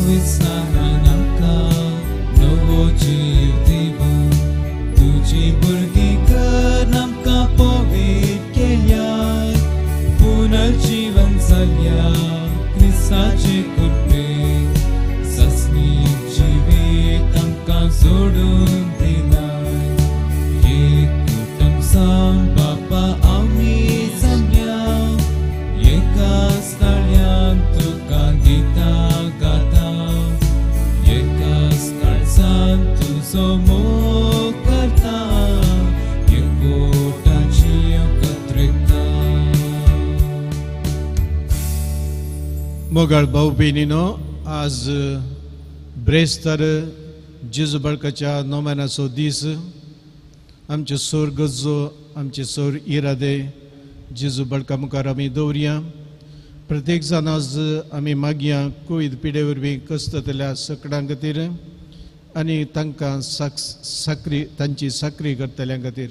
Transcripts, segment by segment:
विस्तारान आमकां नवो जीव दिवून तुजी भुरगीं कर आमकां पवित्र केल्याय पुनर्जीवन जाल्या क्रिस्ताचे कृपेक सस्नीक जिवीत आमकां जोडून दिलाय एक कुटुंब जावन बापा आमी जमल्या एकाच ताळ्यान तुका गितां गाता एकाच काळजान तुजो मोग करता एकवटाची एकत्रितता. मोगाळ भाऊ भयणीनो, आज ब्रेस्तार जेजू बाळकाच्या नोमानाचो दीस. आमचे सोर गज्जो, आमचे सोर इरादे जेजू बाळका मुखार आमी दवरया. प्रत्येक जाण आज आमी मागया कोवीड पिडे वरवीं कसतल्या सगळ्यां खातीर आनी तांकां तांची साखरी करतल्यां खातीर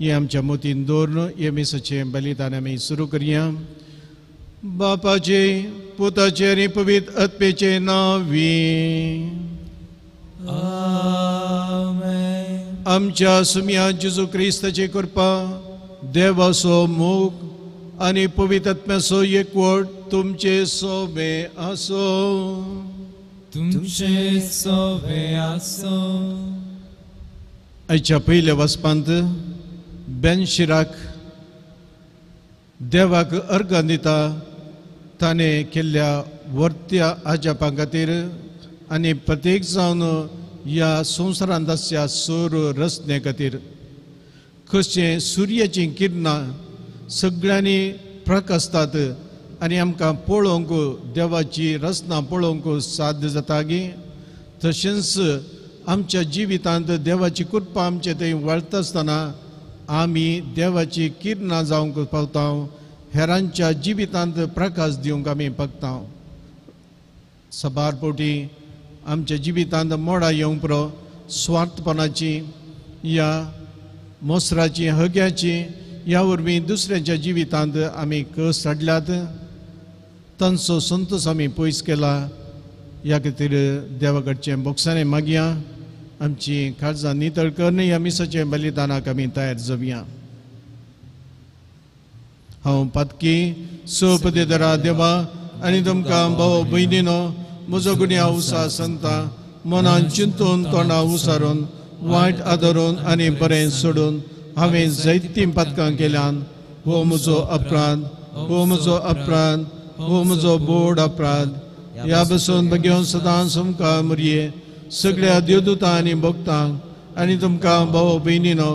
हें आमच्या मोतीन दवरून हे मिसाचें बलिदान आमी सुरू करया. बापाचे, पुताचे आनी पवित्र आत्मेचे नांवी. आमेन. आमच्या सुम्या जेजू क्रिस्ताची कृपा, देवाचो मोग आनी पवित्र आत्म्याचो एकवट तुमचे सोबे आसो. तुमचे सोबे आसो. आयच्या पयल्या वचपांत बेन शिराक देवाक अर्घ दिता ताणें केल्ल्या वर्त्या आजापा खातीर आनी प्रत्येक जावन ह्या संवसारांत आसच्या सोर रचने खातीर कशें सुर्याचीं किरणां सगळ्यांनी प्रकाशतात आनी आमकां पळोवंक देवाची रचना पळोवंक साध्य जाता गी. तशेंच आमच्या जिवितांत देवाची कृपा आमचे थंय वळता आसतना आमी देवाची किरणां जावंक पावता, हेरांच्या जिवितांत प्रकाश दिवंक आमी पावता. सबार पोटी आमच्या जिवितांत मोडा येवंक पुरो स्वार्थपणाची या मोसराची हग्याची ह्या वरवीं दुसऱ्यांच्या जिवितांत आमी कस हाडल्यात, तांचो संतोश आमी पयस केला. ह्या खातीर देवा कडचें बोगसाणें मागया. आमची काळजां नितळ करन ह्या मिसाचें बलिदानाक आमी तयार जावया. हांव पातकी सोपदेदरा देवा आनी तुमकां भाव भयणीनो, म्हजो गुन्यांव उसा सांगता. मनान चिंतून तोंडां उसारून वायट आदरून आनी बरें सोडून हांवें जायतीं पातकां केल्यान. हो म्हजो अपराध, हो म्हजो अपराध, हो म्हजो बोड अपराध. ह्या बसून बेगीन सदांच तुमकां मरये सगळ्या देवदूतां आनी भक्तांक आनी तुमकां भाव भयणीनो,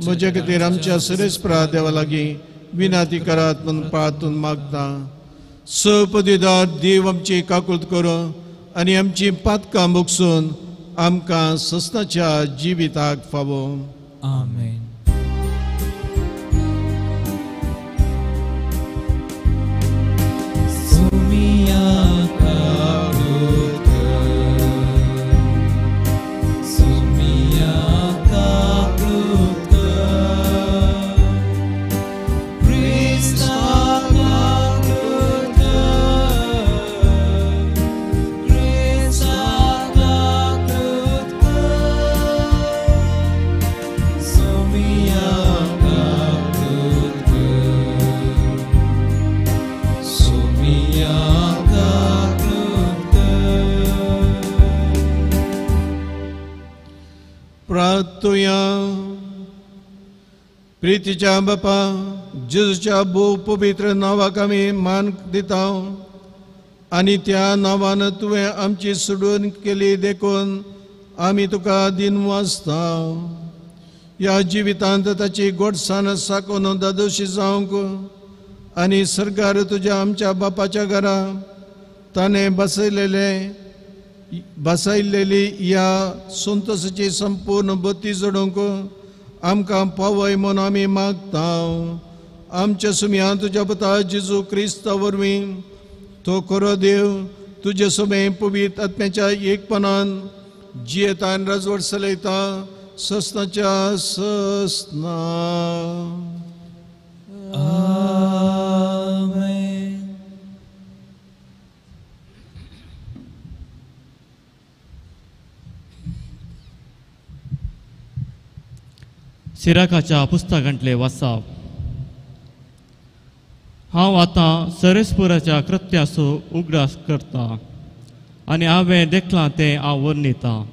म्हजे खातीर आमच्या सरेस्परा देवा लागीं विनाती करात म्हूण प्रार्थून मागता. सपदीदार देव आमची काकूट करूं आनी आमची पातकां भोगसून आमकां सस्ताच्या जिविताक फावो. आमेन. प्रार्थुया. प्रितीच्या बापा, जेजूच्या भोव पवित्र नांवाक आमी मान दिता आनी त्या नांवान तुवें आमची सोडून केली देखून आमी तुका दिन वाजता. ह्या जिवितांत ताची गोडसाण साकोन दादोशी जावंक आनी सर्गार तुज्या आमच्या बापाच्या घरा ताणें बसयलेली ह्या संतोशाची संपूर्ण बत्ती जोडूंक आमकां पावय म्हूण आमी मागता. आमच्या सुम्या तुज्या पुता जेजू क्रिस्ता वरवीं तो खरो देव तुजे सोबे पवित्र आत्म्याच्या एकपणान जियेता आनी राजवट चलयता सस्नाच्या सस्ना. आमेन. सिराकाच्या पुस्तकांतले वाचप. हांव आतां सरेस्पुराच्या कृत्याचो उगडास करता आनी हांवें देखलां तें हांव वर्णितां.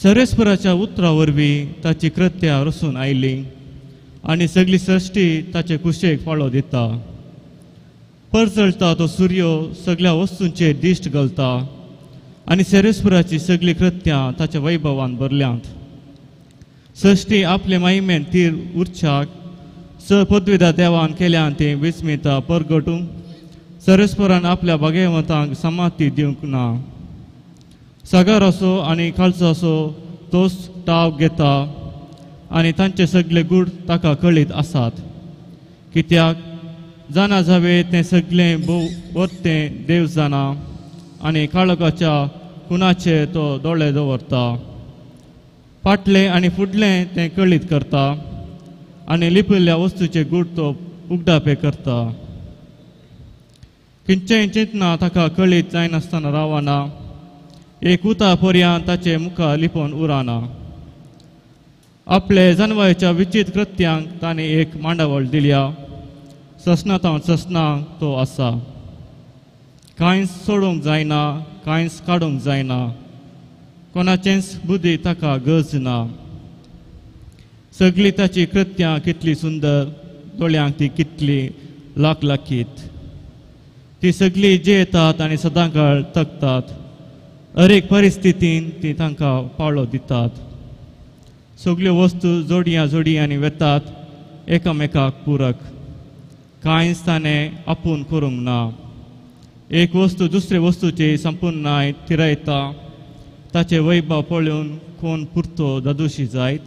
सरेस्पुराच्या उतरा वरवीं ताची कृत्यां रसून आयली आनी सगळी सृश्टी ताचे कुशेक फाळो दिता. परजळटा तो सूर्य सगळ्या वस्तूंचेर दिश्ट घालता आनी सरेस्पुराची सगळी कृत्यां ताच्या वैभवान भरल्यांत. सृश्टी आपले महिमेन तीर उर्चाक पदवीदार देवान केल्यान ते विस्मिता परगटूंक सरेस्पुरान आपल्या भाग्यवंतांक समाधी दिवंक ना. सागर असो आनी खालचो असो तोच टाव घेता आनी तांचे सगळे गूढ ताका कळीत आसात. कित्याक जाणा जावे तें सगळें भोव वर्तें देव जाणा आनी काळोखाच्या खुनाचेर तो दोळे दवरता. फाटलें आनी फुडलें तें कळीत करता आनी लिपिल्ल्या वस्तूचे गूढ तो उगडापे करता. खंयचेय चिंतना ताका कळीत जायनासतना रावना. एक उता पर्यंत ताचे मुखार लिपोवन उरना. आपले जन्माच्या विचित्र कृत्यांक ताणें एक मांडावळ दिल्या. ससनातां ससनांक तो आसा. कांयच सोडूंक जायना, कांयच काडूंक जायना. कोणाचेंच बुद्धी ताका गरज ना. सगळी ताची कृत्यां कितली सुंदर, दोळ्यांक ती कितली लाखलाखीत. ती सगळी जेतात आनी सदांकाळ तकतात. हर एक परिस्थितीन ती तांकां पाळो दितात. सगळ्यो वस्तू जोडयांनी वेतात एकामेकाक पुरक. कांयच ताणें आपूण करूंक ना. एक वस्तू दुसरे वस्तूची संपूर्णाय थिरायता. ताचे वैभव पळोवन कोण पुरतो दादोशी जायत.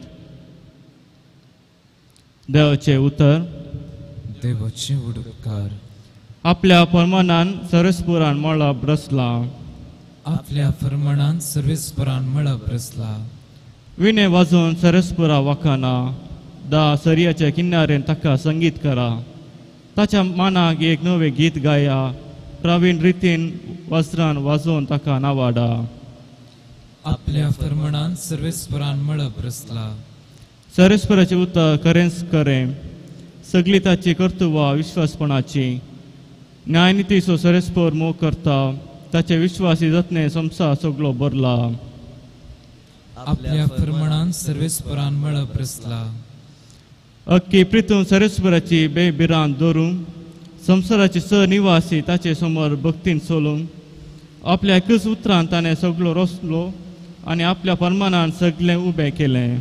देवाचे उतर. देवाचे उडकार. आपल्या परमानान सरेस्पुरान मळब रचला. आपल्या फर्मानान सर्वेस्परान मळब रचला. विणे वाजोवन सरेस्पुरा वाखाना. सर्याच्या किनारेन ताका संगीत करा. ताच्या मानाक एक नवें गीत गाया. प्रवीण रितीन वस्त्रान वाजोवन ताका नावाडा. आपल्या फर्मानान सर्वेस्परान मळब रचला. सरेस्पराचे उतर खरेंच खरें. सगळी ताची कर्तुवां विश्वासपणाची. न्यायनितीचो सरेस्पर मोग करता. ताचे विश्वासी जतने संसार सगळो भरला. आपल्या फर्मानान सर्वेस्परान मळब रचला. अख्खी प्रितून सरेस्पराची बेबिरांत धरून संसाराचे निवासी ताचे समोर भक्तीन सोलून आपल्या एकच उतरान ताणें सगळो रचलो आनी आपल्या फर्मानान सगळें उबें केलें.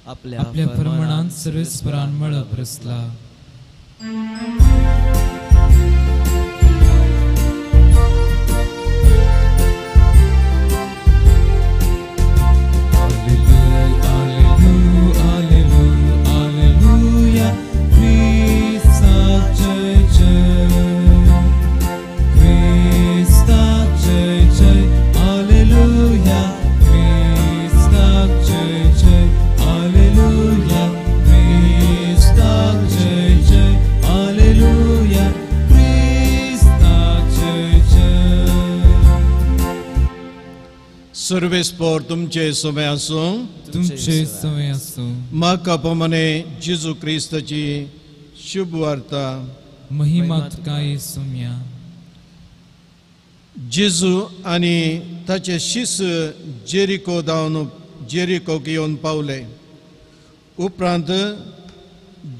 आपल्या फर्मानान सर्वेस्परान मळब रचला. सर्वेस्पर तुमचे सोबे आसूं. तुमचे सवय आसूं. म्हाका प्रमाणे जेजू क्रिस्ताची शुभ वार्ता. महिमा तुका येसुम्या. जेजू आनी ताचे शिस जेरिकोक येवन पावले. उपरांत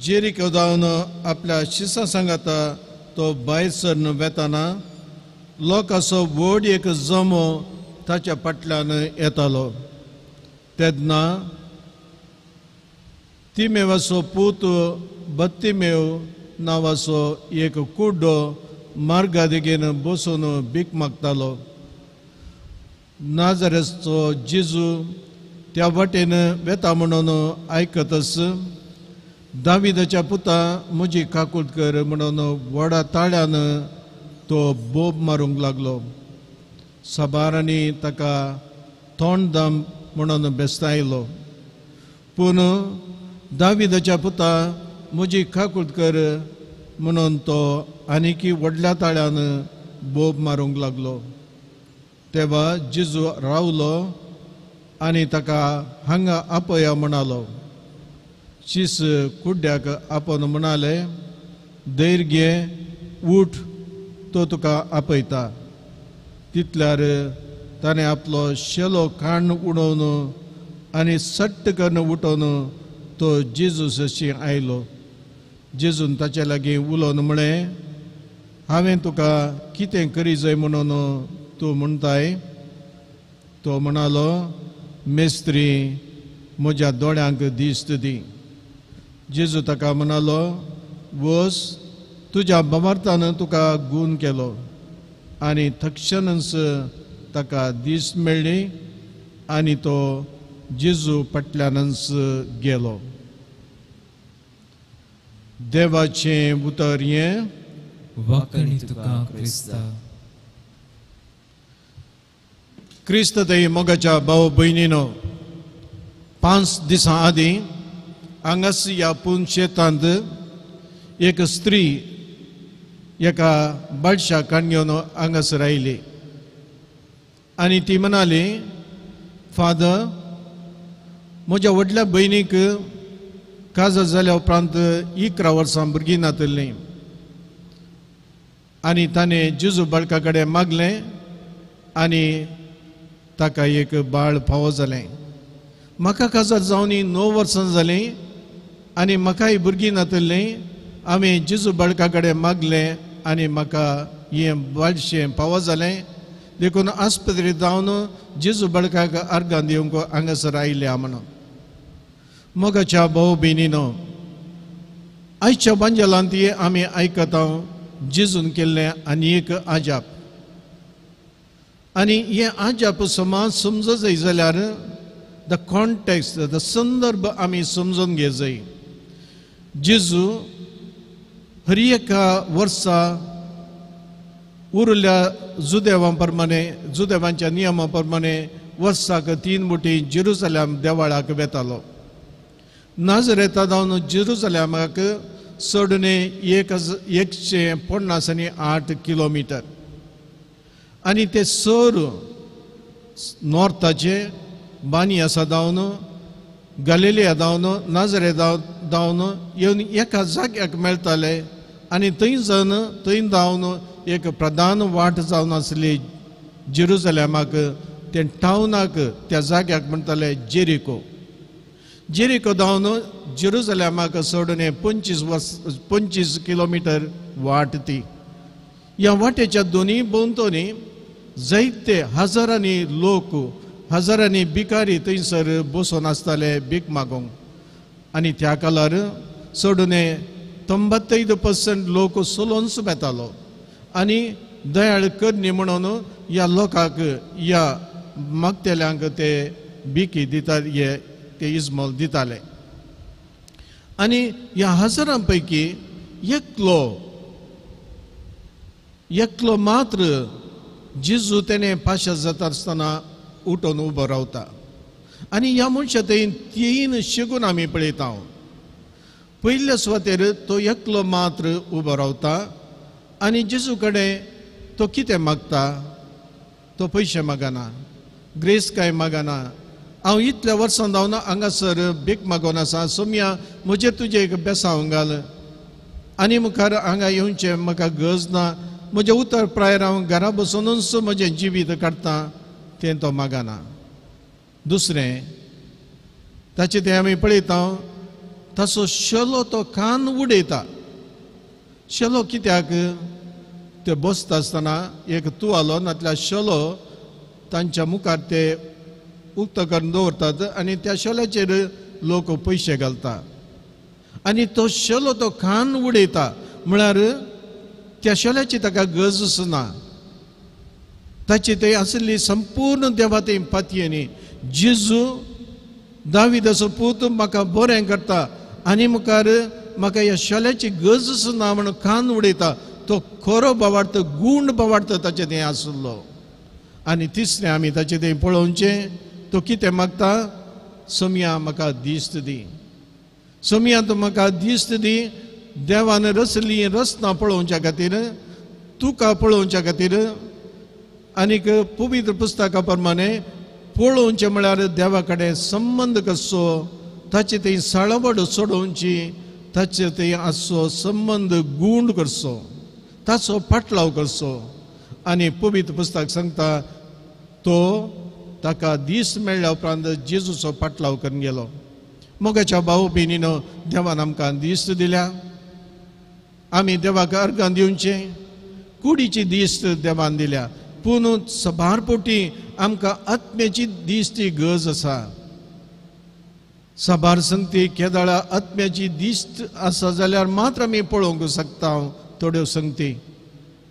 जेरिको धांवन आपल्या शिसां सांगाता तो भायर सरन वेताना लोकांचो व्हड एक जमो ताच्या फाटल्यान येतालो. तेन्ना तिमेवाचो पूत बत्तिमेव नांवाचो एक कुड्डो मार्गादेगेन बसून भीक मागतालो. नाजारेचो जेजू त्या वाटेन वेता म्हणून आयकतच दाविदाच्या पुता म्हजी काकूट कर म्हणून व्हडा ताळ्यान तो बोब मारूंक लागलो. साबारांनी ताका तोंड दाम म्हणून बेस्तायलो. पूण दाविदाच्या पुता म्हजी काकूट कर म्हणून तो आनीकी व्हडल्या ताळ्यान बोब मारूंक लागलो. तेव्हा जेजू रावलो आनी ताका हांगा आपया म्हणालो. शीस कुड्ड्याक आपोवन म्हणाले, धैर्य घे, उठ, तो तुका आपयता. तितल्यार ताणें आपलो शेलो काडून उडोवन आनी सट्ट करून उठोवन तो जेजूसाची आयलो. जेजून ताचे लागीं उलोवन म्हळें, हांवें तुका कितें करी जाय म्हणून तूं म्हणटाय? तो म्हणालो, मेस्त्री, म्हज्या दोळ्यांक दिश्ट दी. जेजू ताका म्हणालो, वस, तुज्या बाबार्थान तुका गूण केलो. आनी तक्षणच ताका दिश्ट मेळ्ळी आनी तो जेजू फाटल्यानच गेलो. देवाचें उतर हें. वाकणी तुका क्रिस्ता. क्रिस्त ते मोगाच्या भाव भयणीनो, 5 दिसां आदीं हांगास ह्या पूण शेतांत एक स्त्री एका बाडशा काणयोन हांगासर आयली आनी ती म्हणाली, फादर, म्हज्या व्हडल्या भयणीक काजार जाल्या उपरांत 11 वर्सां भुरगीं नातल्लीं आनी ताणें जेजू बाळका कडेन मागलें आनी ताका एक बाळ फावो जालें. म्हाका काजार जावन 9 वर्सां जालीं आनी म्हाकाय भुरगीं नातल्लीं. हांवें जेजू बाळका कडेन मागलें आनी म्हाका हें बाळशें फावो जालें. देखून आस्पत्रेंत जावन जेजू बाळकाक अर्गां दिवंक हांगासर आयल्या म्हणून. मोगाच्या भाव भयणीनो, आयच्या बांजलांत आमी आयकता जेजून केल्लें आनी एक आजाप. आनी हें आजाप समाज समजो जाय जाल्यार द कॉन्टेक्स्ट, द संदर्भ आमी समजून घे जाय. जेजू हर एका वर्सा उरल्या जुदेवां प्रमाणे, जुदेवांच्या नियमा प्रमाणे वर्साक 3 मुटी जेरुसलेम देवाळाक वेतालो. नाजरेतांत जेरुसलेमाक सोडणे 158 किलोमिटर आनी ते सर नॉर्थाचे बानी आसा जावन गलिलिया जावन नाजरे जावन येवन एका जाग्याक मेळटाले आनी थंय जावन एक प्रधान वाट जावन आसली जेरुसलेमाक, ते टावनाक, त्या जाग्याक म्हणटाले जेरिको. जेरिको जावन जेरुसलेमाक सोडून 25 किलोमिटर वाट ती. ह्या वाटेच्या दोनी भोंवतणी जायते हजारांनी लोक, हजारांनी भिकारी थंयसर बसून आसताले भीक मागोंक. आनी त्या काळार सोडून 95% लोक सोलोन्स बेतालो आनी दयाळ करनी म्हणून ह्या लोकांक, ह्या मागतेल्यांक ते भिकी दिता, ते इजमोल दिताले. आनी ह्या हजारां पैकी एकलो मात्र जेजू तेणे पाशा जाता आसतना उठोन उबो रावता. आनी ह्या मनशा थंय 3 शेगून आमी पळयता. पयल्या सुवातेर तो एकलो मात्र उबो रावता आनी जेजू कडेन तो कितें मागता? तो पयशे मागना, ग्रेस काय मागना. हांव इतल्या वर्सां जावन हांगासर भीक मागोन आसा, सोम्या म्हजेर तुजें एक बेसांव घाल आनी मुखार हांगा येवचें म्हाका गरज ना. म्हजे उतर प्रायर हांव घरा बसूनच म्हजें जिवीत काडटा, तें तो मागना. दुसरें, ताचे तें आमी पळयता, ताचो शेलो तो कान उडयता. शेलो कित्याक? ते बसता आसतना एक तुवालो नातल्या शेलो तांच्या मुखार ते उक्त करून दवरतात आनी त्या शेल्याचेर लोक पयशे घालता. आनी तो शेलो तो कान उडयता म्हळ्यार त्या शेल्याची ताका गरजच ना. ताची ते आसली संपूर्ण देवा ते पातयेनी जेजू दाविदाचो पूत म्हाका बरें करता आनी मुखार म्हाका ह्या शेल्याची गरजच ना म्हणून कान उडयता. तो खरो भावार्थ, गूण भावार्थ ताचे थंय आसलो. आनी तिसरें आमी ताचे थंय पळोवचें, तो कितें मागता? सोम्या म्हाका दिश्ट दी. सोम्या तूं म्हाका दिश्ट दी. देवान रचली रचना पळोवच्या खातीर, तुका पळोवच्या खातीर. आनीक पवित्र पुस्तका प्रमाणे पळोवचें म्हळ्यार देवा कडेन संबंद कसो, ताची ती साळवड सोडोवची, ताचे ते आसो संबंद गूंड करचो, ताचो पाटलाव करचो. आनी पवित्र पुस्तक सांगता तो ताका दीस मेळ्ळ्या उपरांत जेजूचो पाटलाव करून गेलो. मोगाच्या भाव भयणीनो, देवान आमकां दीस दिल्या. आमी देवाक अर्गां दिवचे, कुडीची दीस देवान दिल्या, पूण सबारपोटी आमकां आत्म्याची दिसती गरज आसा. सबार संगती केदाळा आत्म्याची दिस्त आसा जाल्यार मात्र आमी पळोवंक शकता. थोड्यो संगती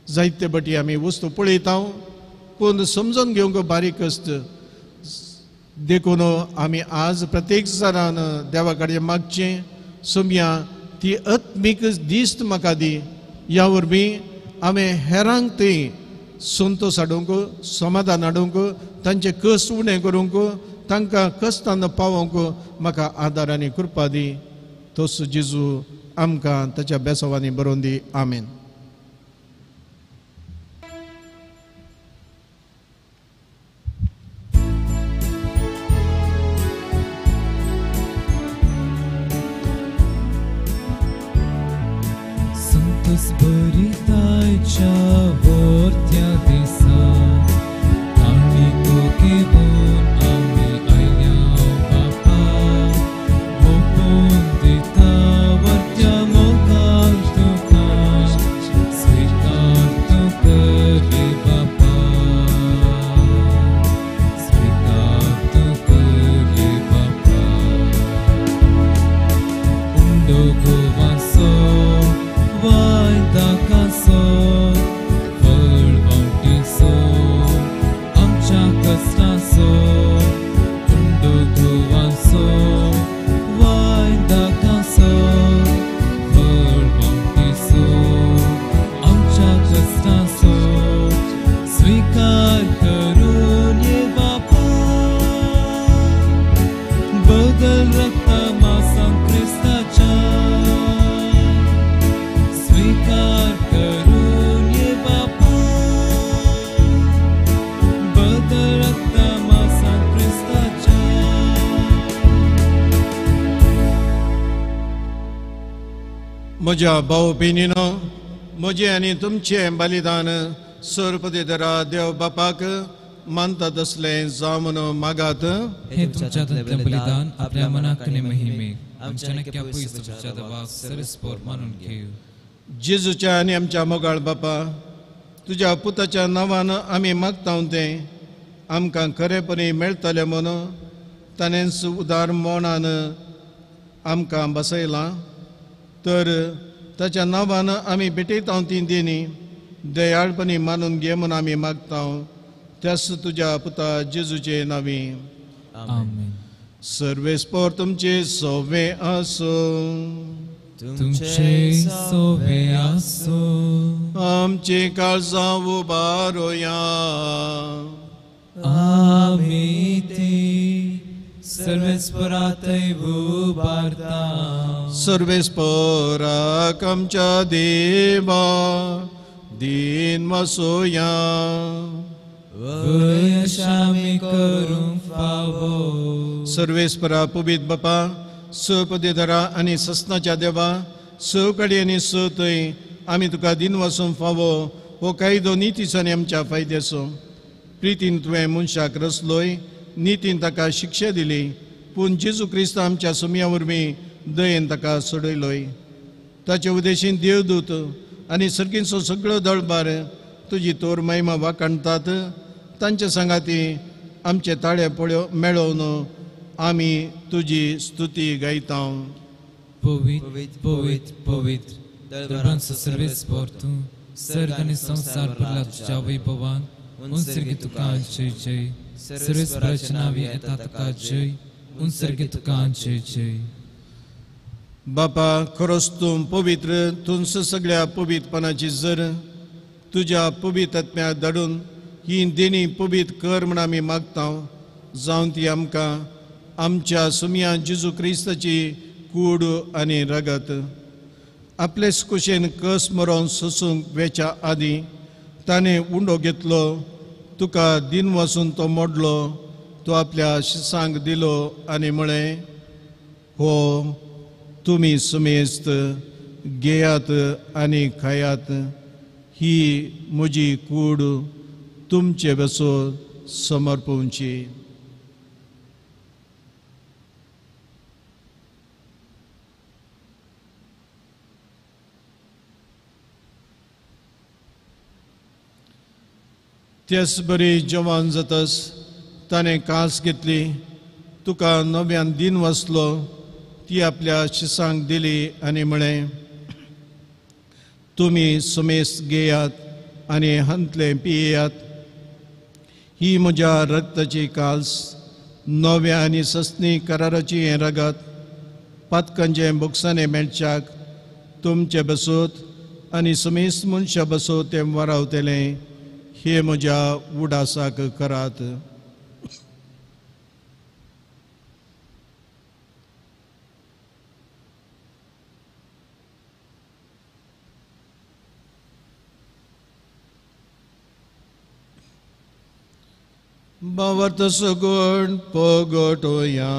जायते बटी आमी वस्तू पळयता, पूण समजून घेवंक बारीक आसता. देखून आमी आज प्रत्येक जाणान देवा कडेन मागचें, सुमया ती आत्मीक दिस्त म्हाका दी. ह्या वरवीं हांवें हेरांक ती संतोश हाडूंक, समाधान हाडूंक, तांचे कश्ट उणें करूंक, तांकां कश्टान पावोवंक म्हाका आदार आनी कृपा दी. तोच जेजू आमकां ताच्या बेसांवांनी बरोवन दी. आमेन. Spăritaicia vortea de sa, ani toke bun ami aiau papa, mopun de ta vortea mogar tu kash, svikar tu kare papa, svikar tu kare papa, undo govaso. Vai da casă, făl vauti so, amcea căsta so, undu tuan so. Vai da casă, făl vauti so, amcea căsta so, svicar cărun e bapa, bădăl răctă masa în Crista cea. Svikar karun ye bapa, badalat masa Krista cha. म्हज्या भाव भयणीनो, म्हजे आनी तुमचे बलिदान सर्वपदेदरा देव बापाक मानता तसलें जावन मागात. हे तुमच्या बलिदान आपल्या मनाक आणि महिमेक आमच्या नक्या पयस दबाव सरस्पोर मानून घेव. जेजूच्या आनी आमच्या मोगाळ बापा, तुज्या पुताच्या नांवान आमी मागता तें आमकां खरेपणी मेळटलें म्हूण ताणेंच उदार मोणान आमकां बसयलां. तर ताच्या नांवान आमी भेटयता ती देणी दयाळपणी मानून घे म्हूण आमी मागता. त्याच तुज्या पुता जेजूचे नांवी. आमेन. सर्वेस्पोर तुमचे सोवे आसो. तुमचे सोवे आसो. आमची काळजां उबारोया. आमी ती सर्वेस्परातय उबारता. सर्वेस्पराक आमच्या देवा दिन वसोया. वयश आमी करूंक फावो. सर्वेस्परा पवित्र बापा, सपदेधरा आनी ससनाच्या देवा, सकडे आनी सतय आमी तुका दिन वचूंक फावो. हो कायदो नितीसानी आमच्या फायद्याचो. प्रितीन तुवें मनशाक रचलोय, नितीन ताका शिक्षा दिली, पूण जेजू क्रिस्त आमच्या सुमया वरवीं दयेन ताका सोडयलोय. ताचे उदेशीन देवदूत आनी सर्गीचो सगळो दळबार तुजी तोर महिमा वाकाणटात. तांचे सांगाती आमचे ताळे पळयो मेळोवन आमी तुजी स्तुती गायता. पवित्र पवित्र पवित्र दळबारांचो सर्वेस्पोर तूं. सर्ग आनी संसार भरला तुज्या वैभवान. उंसर्गी तुका जय जय. सर्वेस्पराच्या नांवी येता ताका जय. उंसर्गी तुका जय जय. बापा, खरोच तूं पवित्र. तुंच सगळ्या पवित्रपणाची जर तुज्या पवित्र आत्म्याक धाडून ही देणी पवित्र कर म्हण आमी मागता. जावन ती आमकां आमच्या सुमया जेजू क्रिस्ताची कूड आनी रगत आपलेच कुशेन कस मरोवन सोसूंक वेच्या आदीं ताणें उंडो घेतलो. तुका दिन वचून तो मोडलो तो आपल्या शिसांक दिलो आनी म्हळें, हो तुमी सुमेस्त घेयात आनी खायात, ही म्हजी कूड तुमचे बसो समर्पवची. तेच बरी जेवण जातस ताणें कास घेतली, तुका नव्यान दिन वसलो, ती आपल्या शिसांक दिली आनी म्हळें, तुमी सुमेस्त घेयात आनी हंतले पियेयात, ही म्हज्या रक्ताची काल्स, नव्या आनी सस्नी कराराची हें रगत, पातकांचे बुकसाने मेळच्याक तुमचे बसोत आनी सुमेस्त मनशा बसोत तें वरावतलें, हे म्हज्या उडासाक करात. बावर्त सगुण पोगोटोया.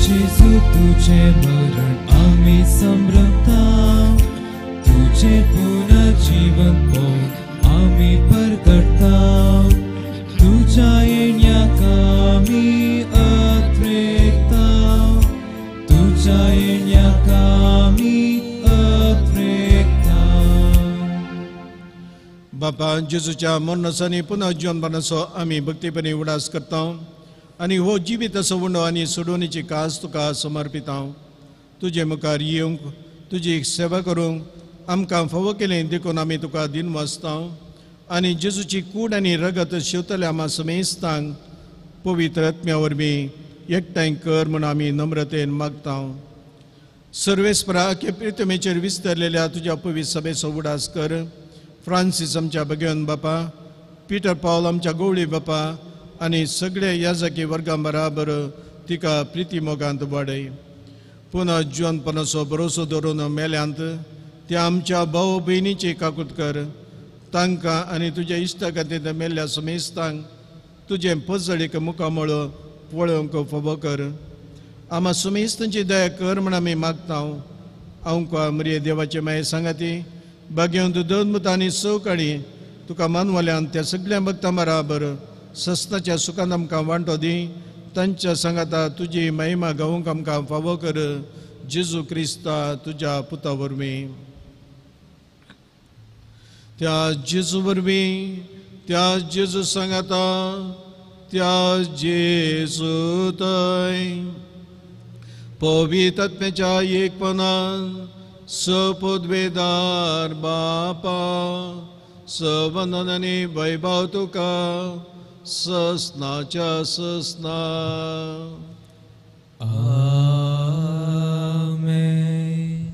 जेजू तुझे मरण आम्ही समरता, तुझे पुनर्जीवन पोट आम्ही परगटता, तुझ्या येण्याक आम्ही अत्रेकता, तुझ्या येण्याक आम्ही अत्रेकता. बापा जेजूच्या मरणासानी पुन्हा जीवनपणाचो आम्ही भक्तीपणे उडास करता आनी हो जिवीत असो उंडो आनी सोडवणीची कास तुका समर्पिता. तुजे मुखार येवंक तुजी सेवा करूंक आमकां फावो केलें देखून आमी तुका दिन वाचता आनी जेजूची कूड आनी रगत शिवतले आमा समेस्तांक पवित्र आत्म्या वरवीं एकठांय कर म्हूण आमी नम्रतेन मागता. सर्वेस्परा के प्रितमेचेर विस्तरलेल्या तुज्या पवित्र सभेचो उडास कर. फ्रांसीस आमच्या भगवन बापा, पिटर पॉल आमच्या गवळी बापा आनी सगळे याजकी वर्गां बराबर तिका प्रिती मोगांत वाडय. पुन्हा जीवनपणाचो भरोसो दवरून मेल्यांत त्या आमच्या भाव भयणीची काकूट कर. तांकां आनी तुज्या इश्टा खातीर मेल्ल्या समेस्तांक तुजे पजळीक मुखामळ पळोवंक फावो कर. आमा समेस्तांची दया कर म्हण आमी मागता. आमकां मरिये देवाचे माये सांगाती भाग्यवंत दोनमुत आनी सवकाळी तुका मानवाल्यान त्या सगळ्या भक्तां बराबर सस्ताच्या सुखान आमकां वांटो दी. तांच्या सांगाता तुजी महिमा गावूंक आमकां फावो कर. जेजू क्रिस्ता तुज्या पुता वरवीं. त्या जेजू वरवीं, त्या जेजू सांगाता, त्या जेजू थंय पवित्र आत्म्याच्या एकपणान सपोदवेदार बापा सवंदन आनी वैभव तुका ससनाच्या ससना. आमेन.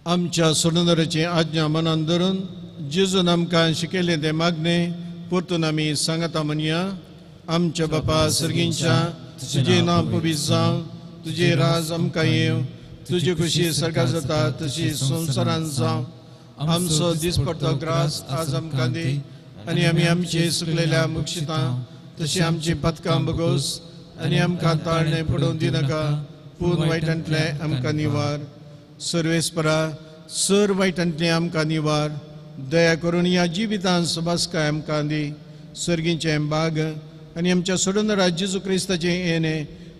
आमच्या सोडूनराची आज्ञा मनान धरून जेजून आमकां शिकयलें तें मागणें परतून आमी सांगता म्हणया. आमच्या बापा सर्गींच्या तुजें नांव पवित्र जावं, तुजें राज आमकां येवं, तुजी खुशी सर्गार जाता तशी संवसारांत जावं. आमचो दिसपडटो ग्रास आज आमकां दी आनी आमी आमचे सुकलेल्या मुक्षितां तशी आमची पथकां बगोस आनी आमकां ताळणे पडोवन दिनाका, पूण वायटांतले आमकां निवार. सर्वेस्परा सर वायटांतले आमकां निवार. दया करून ह्या जिवितांत सुभासकाय आमकां दी. सर्गीचें बाग आनी आमच्या सोडूनरा जेजू क्रिस्ताचें येणे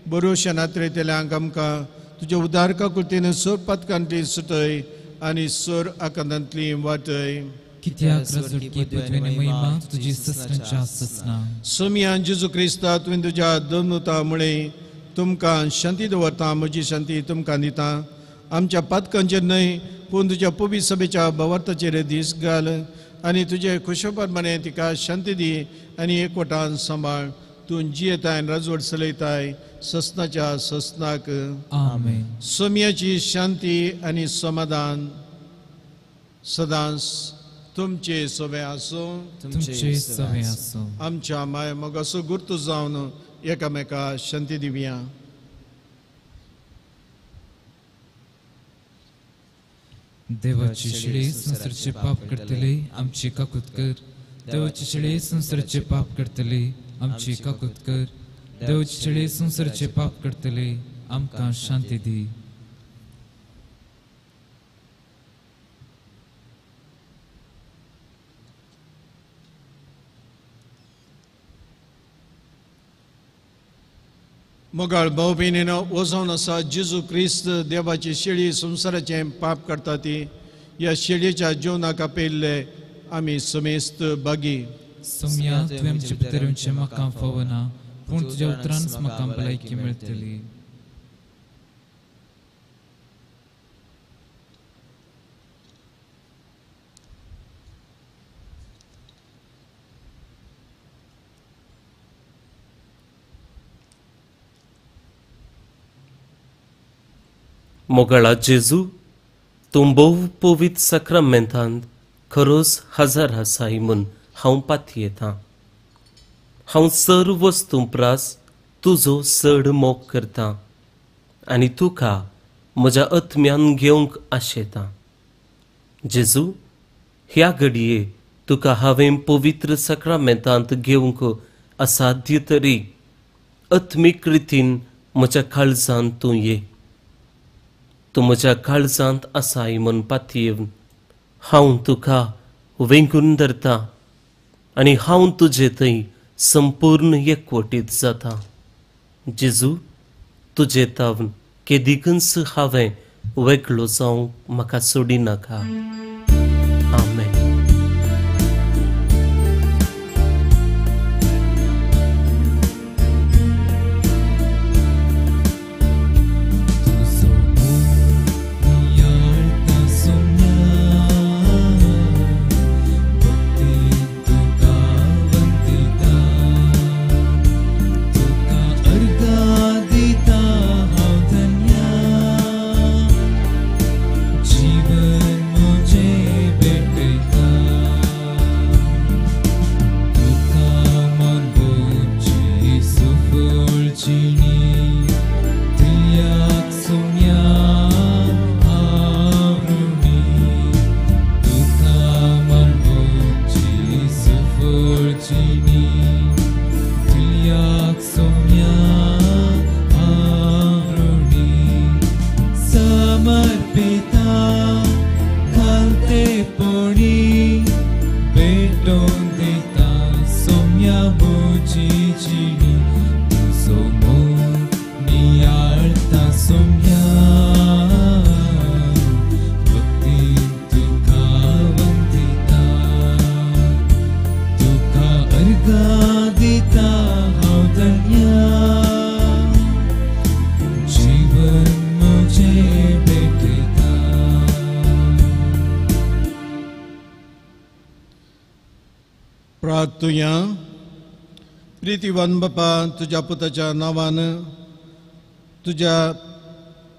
बरोवशा नात्रेतल्यांक आमकां तुज्या उदारका कृतीन सर पथकांतली सुटय आनी सर आकांतांतली वाटय. कित्याक रजडकी तुवें महिमा तुजी ससनाच्या ससना. सोम्या जेजू क्रिस्ता तुवें तुज्या दोनमुता मुळे तुमकां शांती दवरता. म्हजी शांती तुमकां दिता. आमच्या पातकांचेर न्हय पूण तुज्या पवित्र सभेच्या भवार्थाचेर दीस घाल आनी तुजे खुशोपरपणे तिका शांती दी आनी एकवटान सांबाळ. तूं जियेताय राजवट चलयताय ससनाच्या ससनाक. आमेन. सोम्याची शांती आनी समाधान सदांच तुमचे सोबे आसूं. तुमचे सवे आसूं. आमच्या माय मोगाचो गुर्तू जावन एकामेका शांती दिवया. देवाची शिळे संसाराचे पाप करतले आमची काकूत कर. देवाची शिळे संसाराचे पाप करतले आमची काकूत कर. देवाची शिळे संसाराचे पाप करतले आमकां शांती दी. मोगाळ भाऊ भयणीनो, वचोवन आसा जेजू क्रिस्त देवाची शेळी संसाराचे पाप करता ती. ह्या शेळयेच्या जेवणाक आपयल्ले आमी समेस्त बागी. सौम्या तुवें आमचे पितरांचे म्हाका फावना, पूण तुज्या उतरांच म्हाका भलायकी मेळटली. मोगाळा जेजू, तूं भोव पवित्र सक्रामेंतांत खरोच हजर आसाय म्हूण हांव पातयेतां. हांव सर्व वस्तू प्रास तुजो चड मोग करतां आनी तुका म्हज्या आत्म्यान घेवंक आशेतां. जेजू, ह्या घडये तुका हांवें पवित्र सक्रामेंतांत घेवंक असाध्य तरी आत्मीक रितीन म्हज्या काळजांत तूं ये. तूं म्हज्या काळजांत आसाय म्हूण पातयेवन हांव तुका वेंगून धरतां आनी हांव तुजे थंय संपूर्ण एकवटीत जाता. जेजू, तुजे तावन केदिकच हांवें वेगळो जावंक म्हाका सोडिनाका. आमेन. प्रार्थुया. प्रितीवान बापा, तुज्या पुताच्या नांवान तुज्या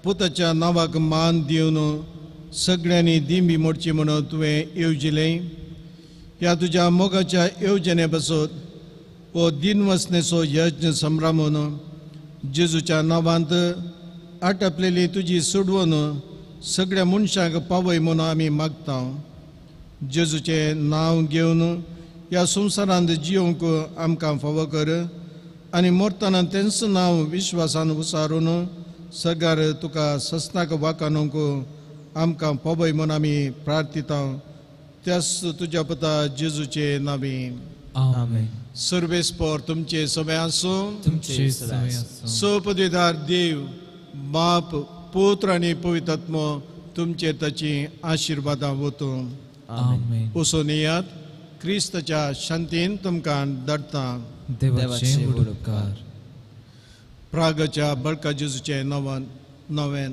पुताच्या नांवाक मान दिवन सगळ्यांनी दिंबी मोडची म्हणून तुवें येवजिलें. ह्या तुज्या मोगाच्या येवजणे बसत हो दिनवसनेचो यज्ञ संभ्रामून जेजूच्या नांवांत आटपलेली तुजी सोडवून सगळ्या मनशांक पावय म्हणून आमी मागता. जेजूचें नांव घेवन ह्या संवसारांत जियोंक आमकां फावो कर आनी मोरतना तेंचं नांव विश्वासान उसारून सगार तुका सस्नाक वाकानूंक आमकां पावय म्हणून आमी प्रार्थिता. त्याच तुज्या पुता जेजूचे नांवी. आमेन. सर्वेस्पर तुमचे सवय आसूं. तुमचे सवय आसूं. सोपदेदार देव, बाप, पुत्र आनी पवित्र आत्मो तुमचे ताची आशिर्वादां वतूं. आमेन. वचून येयात. क्रिस्ताच्या शांतीन तुमकां धाडटा. देवाचे उपकार. प्रागाच्या बळका जेजूचे नवें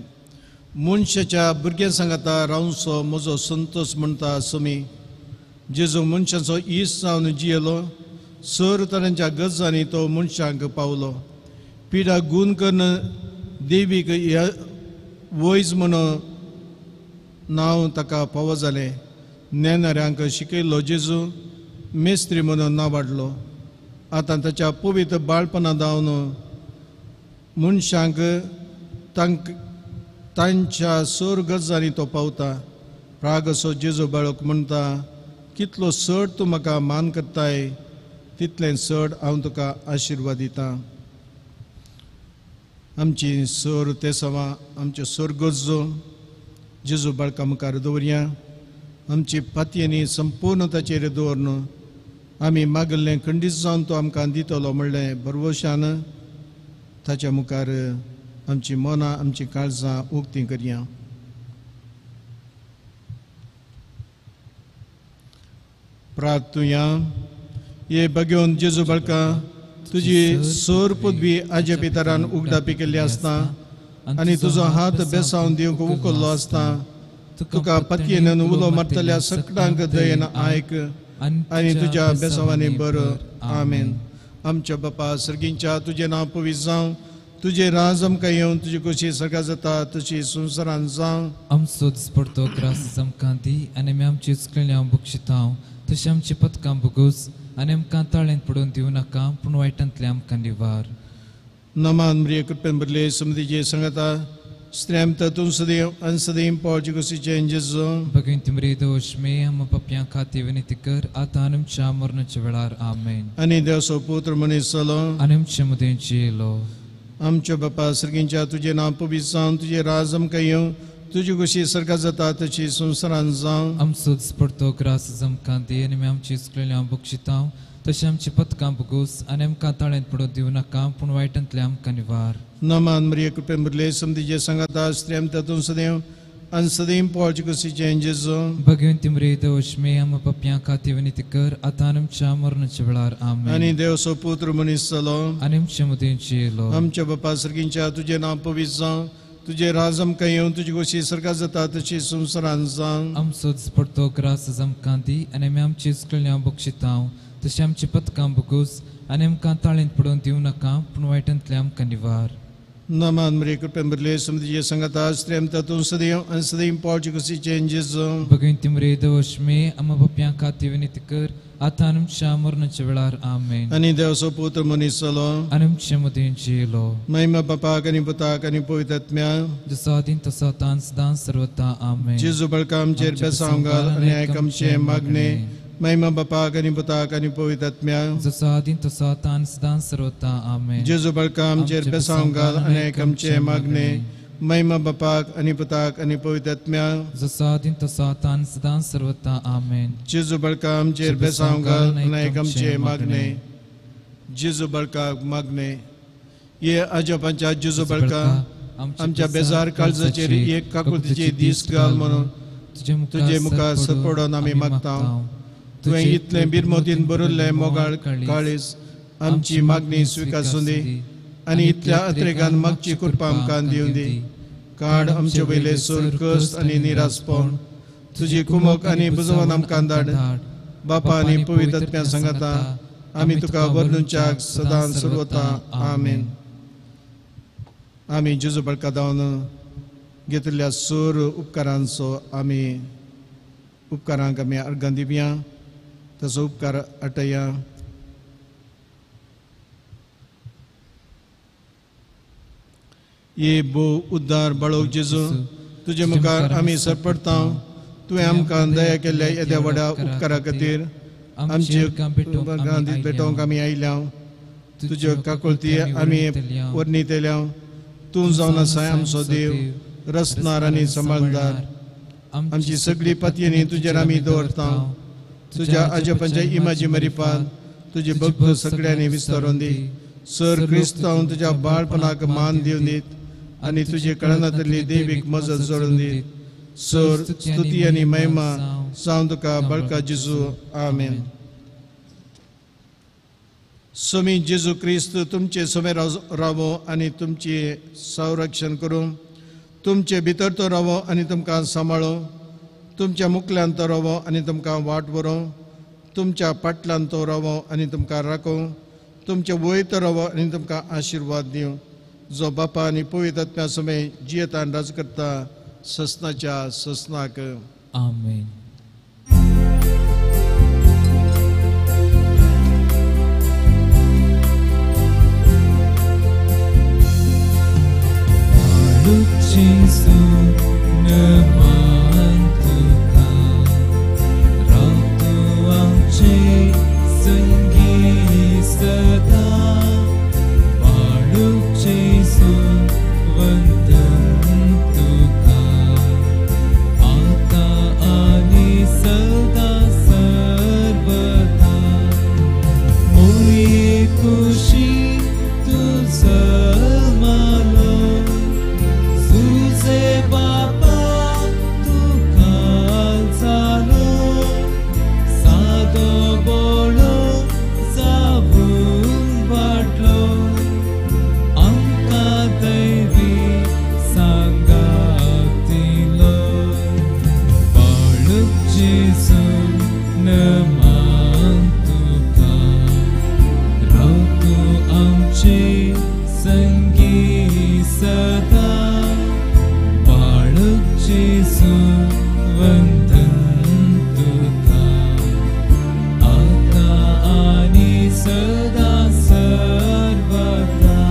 मनशाच्या भुरग्यां सांगाता रावचो म्हजो संतोश म्हणटा सुमी. जेजू मनशाचो इश्ट जावन जियेलो. सर तरांच्या गजांनी तो मनशांक पावलो. पिडा गूण करून देवीक वयज म्हणून नांव ताका फावो जालें. नेणाऱ्यांक शिकयलो जेजू मेस्त्री म्हणून नांवाडलो. आतां ताच्या पवित्र बाळपणा जावन मनशांक तांच्या सोर गजांनी तो पावता. राग असो जेजू बाळक म्हणटा कितलो चड तूं म्हाका मान करताय तितलें चड हांव तुका आशिर्वाद दितां. आमची सर तेसावां आमच्यो सर गरजो जेजू बाळका मुखार दवरया. आमची पातयेनी संपूर्ण ताचेर दवरन आमी मागल्लें खंडीत जावन तो आमकां दितलो म्हणलें भरवशान ताच्या मुखार आमची मनां आमची काळजां उक्तीं करया. प्रार्थुया. ये बगेवन जेजू बाळका तुजी सर पदवी आज्या पितरान उगडापी केल्ली आसता आनी तुजो हात बेसावन दिवंक उखल्लो आसता. तुका पतयेन उलो मारतल्या सगळ्यांक दयेन आयक आनी तुज्या बेसावांनी बर. आमेन. आमच्या बापा सर्गींच्या तुजें नांव पवित्र जावं. तुजें राज आमकां येवन तुजी कशी सगळ्या जाता तशी संवसारांत जावं. आमचो दिसपडतो ग्रास आमकां दी आनी आमी आमची उचकल्ली बक्षितांव तशें आमची पथकां भोगूस आनी आमकां ताळेंत पडोवन दिवं नाका पूण वायटांतले आमकां निवार. नमान मरिये कृपेन भरले समृद्धीचे सांगता स्त्रियां तूं सदैव आनी सदैव पावची कशीचे जेजू भगवंती मरी दोष मे हम पप्यां खाती विनंती कर आतां आनी आमच्या मरणाच्या वेळार. आमेन. आनी देवचो पुत्र मनीस जालो आनी आमचे मदेंची येयलो. आमच्या बापा सर्गींच्या तुजें नांव पवित्र जावं. तुजें राज आमकां येवं. तुजी कशी सर्गा जाता तशी संवसारांत जावं. आमचो दिसपडतो ग्रास आमकां दी आनी आमी आमची उचकलेल्या बक्षितांव तशें आमची पथकां भोगूस आनी आमकां ताळेंत पडोवन दिवं नाका पूण वायटांतले आमकां निवार. नमान मरिये कृपेन भरले समृद्धीचे सांगता स्त्रियां तूं सदैव आनी सदैव पावची कशीचे जेजू भगवंती मरी दोष मे हम पप्यां खाती विनंती कर आतां आनी आमच्या मरणाच्या वेळार. आमेन. आनी देवचो पुत्र मनीस जालो आनी आमचे मदेंची येयलो. आमच्या बापा सर्गींच्या तुजें नांव पवित्र जावं. तुजें राज आमकां येवं. तुजी कशी सर्गा जाता तशी संवसारांत जावं. आमचो दिसपडतो ग्रास आमकां दी आनी आमी आमची उचकल्ल्या बक्षितांव तशें आमची पथकां भोगूस आनी आमकां ताळेंत पडोवन दिवं नाका पूण वायटांतले आमकां निवार. नमान मरिये कृपेन भरले समृद्धीचे सांगता स्त्रियां तूं सदैव आनी सदैव पावची कशीचे जेजू भगवंती मरी दोष मे हम पप्यां खाती विनंती कर आतां आनी आमच्या मरणाच्या वेळार. आमेन. आनी देवचो पुत्र मनीस जालो आनी आमचे मदेंची येयलो. महिमा बापाक आनी पुताक आनी पवित्र आत्म्याक जसो आदीं तसो आतां सदां सर्वता. आमेन. जेजू बाळका आमचेर बेसांव घाल आनी आयक आमचे मागणे. महिमा बापाक आनी पुताक आनी पवित्र आत्म्याक जसो आदीं तसो आतां सदां सर्वता. आमेन. जेजू बाळका आमचेर बेसांव घाल आनी आयक आमचे मागणे. महिमा बापाक आनी पुताक आनी पवित्र आत्म्याक जसो आदीं तसो आतां सदां सर्वता. आमेन. जेजू बाळका आमचेर बेसांव घाल आनी आयक आमचे मागणे. जेजू बाळकाक मागणे. ये आजोबांच्या जेजू बाळका आमच्या बेजार काळजाचेर एक काकुळतीचे दीस घाल म्हणून तुजे मुखार सपडून आमी मागता. तुवें इतलें बिरमोतीन बरयल्लें मोगाळ काळीज आमची मागणी स्विकासूं दी आनी इतल्या अत्रेकान मागची कृपा आमकां दिवं दी. काड आमचे वयले सोर कश्ट आनी निरासपण. तुजी कुमक आनी बुजवण आमकां धाड. बापा आनी पवित्र आत्म्या सांगता आमी तुका वर्णुच्याक सदां सर्वता. आमेन. आमी जेजू बाळका दावन घेतिल्ल्या सोर उपकारांचो आमी उपकारांक आमी अर्गां दिवया. तसो उपकार आटया. ये बो उद्दार बाळोक जेजू तुजे मुखार आमी सरपडता. तुवें आमकां दया केल्ल्या येद्या व्हड्या उपकारा खातीर आमचे भेटोवंक आमी आयल्या. तुज्यो काकुळती आमी वर्णितल्या. तूं जावन आसाय आमचो देव रचणार आनी सांबाळदार. आमची सगळी पतयेनी तुजेर आमी दवरता. तुज्या आजोबांच्या इमाजी मरिपान तुजी भक्त सगळ्यांनी विस्तारून दी. सर क्रिस्तांव तुज्या बाळपणाक मान दिवन दीत आनी तुजे कळनातली देवीक मजत जोडून दीत. सर स्तुती आनी महिमा जावं तुका बाळका जेजू. आमेन. स्वामी जेजू क्रिस्त तुमचे समेर रावो आनी तुमचे संरक्षण करूं. तुमचे भितर तो रावो आनी तुमकां सांबाळो. तुमच्या मुखल्यान तो रावो आनी तुमकां वाट व्हरो. तुमच्या फाटल्यान तो रावो आनी तुमकां राखो. तुमचे वयर तो रावो आनी तुमकां आशिर्वाद दिवं. जो बापा आनी पवित्र आत्म्या समेत जियेता आनी राज करता ससनाच्या ससनाक. आमेन. Jesu, nemahan Tuhan. जेजू वंदन तुका आता आणि सदा सर्वदा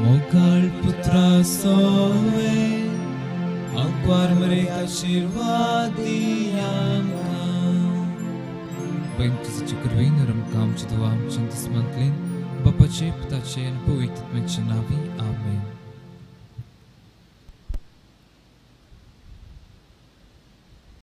मोगाळ पुत्रा सोवे आंकवार मरे आशीर्वाद आमकां Părinții curvini râmcam ce duam și întâsmântlin, Bapace, Putace, în Păuitit, Mencenavi, Amen.